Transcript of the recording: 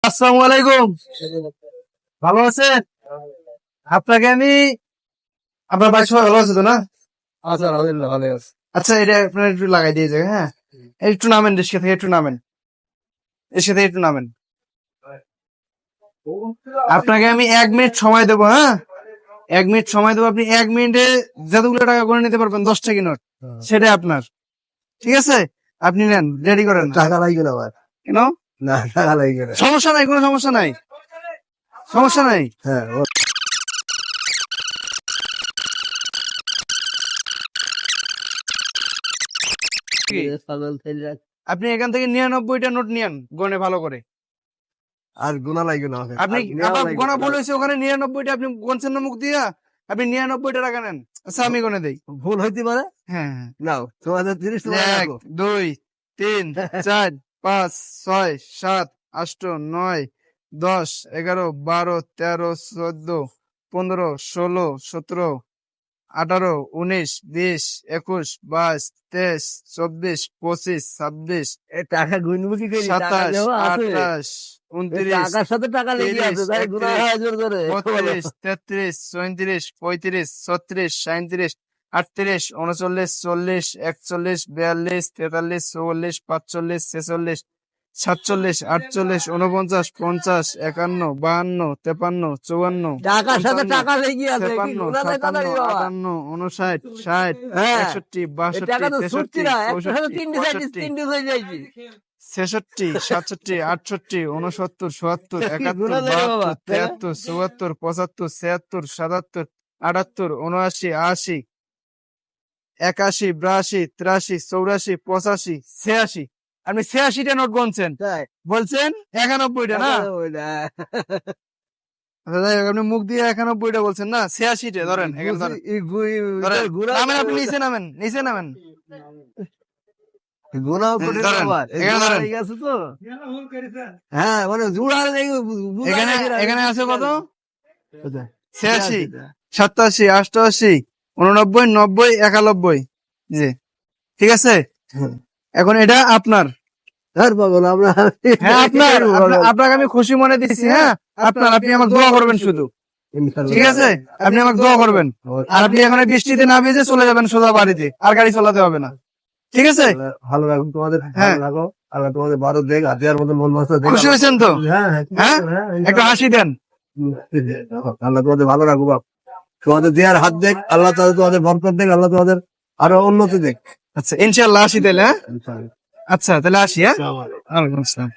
আসসালামু আলাইকুম। ভালো আছেন? আপনাকে আমি আপনার বাড়ির সবাই ভালো আছে তো না? আচ্ছা, আলহামদুলিল্লাহ ভালো আছে। আচ্ছা, এটা আপনার একটু লাগাই দিয়ে যাবে। হ্যাঁ, একটু নামেন, রিক্সা থেকে একটু নামেন, রিক্সা থেকে একটু নামেন। আপনাকে আমি 1 মিনিট সময় দেবো। হ্যাঁ, 1 মিনিট সময় দেবো। আপনি 1 মিনিটে যতগুলো টাকা করে নিতে পারবেন, 10 টাকা নোট, সেটাই আপনার। ঠিক আছে, আপনি নেন, রেডি করেন। টাকা লাগবে না ভাই, কেন? না টাকা লাগবে না। সমস্যা নাই, কোনো সমস্যা নাই, সমস্যা নাই। হ্যাঁ কি? আপনি এখান থেকে 99টা নোট নিয়েন, গনে ভালো করে। আর গুণা লাগবে না আমাকে। আপনি আর নেওয়া আপনার লাগবে গোনা না। ভুল হয়েছে, ওখানে 99টা আপনি গনছেন না মুখ দিয়া। আপনি 99টা টাকা নেন। আচ্ছা, আমি গনে দেই। ভুল হইতে পারে। হ্যাঁ, হ্যাঁ। নাও তোমাদের 30 টাকা 1, রাখো। 2, 3, 4, 5, 6, 7, 8, 9, 10, 11, 12, 13, 14, 15, 16, 17, 18, 19, 20, 21, 22, 23, 24, 25, 26, এই টাকা গুনবো কি করি? টাকা 27, দেওয়া আছে। 28, এই 29, টাকার সাথে টাকা লেগে আছে, 30, তাই গুণা 31, হয় জোর করে। 32, 33, 34, 35, 36, 37, 38, 39, 40, 41, 42, 43, 44, 45, 46, 47, 48, 49, 50, 51, 52, 53, 54, টাকার সাথে 55, টাকা লেগে আছে, কি 56, গুণা নাই 57, তাড়াতাড়ি বাবা। 58, 59, 60, হ্যাঁ, 61, এই 62, টাকা তো ছুটছি 63, না, একটা সাথে 64, তিনটে চাইছি, 65, তিনটে হয়ে যাইছি। 66, 67, 68, 69, 70, কি 71, গুণা নাই রে বাবা, 72, তাই না? 73, 74, 75, 76, 77, 78, 79, 80, 81, 82, 83, 84, 85, 86। আপনি 86টা নোট গুনছেন, তাই বলছেন 91টা না? আচ্ছা, যাই হোক, আপনি মুখ দিয়ে 91টা বলছেন না, 86টা ধরেন, এখানে ধরেন, ধরেন। নামেন, আপনি নিচে নামেন, নিচে নামেন। গুণাও হুম, কঠিন ধরেন, বাবা, এই এখানে গুণা ধরেন। লেগে আছে তো। হ্যাঁ মানে জুড়া লেগে বুঝা এখানে লেগে আছে। এখানে আছে কত? কোথায়? 86, 86 টা। 87, 88, 89, 90, 91। জি, ঠিক আছে। হ্যাঁ। এখন এটা আপনার। আর পাগল আমরা। হ্যাঁ, আপনার। আপনাকে আমি খুশি মনে দিচ্ছি। হ্যাঁ, আপনার। আপনি আমার দোয়া করবেন শুধু, ঠিক আছে? আপনি আমাকে দোয়া করবেন। আর আপনি এখন এই বৃষ্টিতে না ভিজে চলে যাবেন সোজা বাড়িতে, আর গাড়ি চালাতে হবে না, ঠিক আছে? ভালো রাখো তোমাদের, হ্যাঁ। ভালো রাখো। আল্লাহ তোমাদের ভালো দেখ, হাতিয়ার মতো মন মাস্টার দেখ। খুশি হয়েছেন তো? হ্যাঁ হ্যাঁ, একটু হাসি দেন। আল্লাহ তোমাদের ভালো রাখো বাপ। তোমাদের দেয়ার হাত দেখ, আল্লাহ তাদের তোমাদের বরকত দেখ, আল্লাহ তোমাদের আরো উন্নতি দেখ। আচ্ছা, ইনশাআল্লাহ আসি তাহলে। হ্যাঁ, আচ্ছা, তাহলে আসি। হ্যাঁ, ওয়ালাইকুম আসসালাম।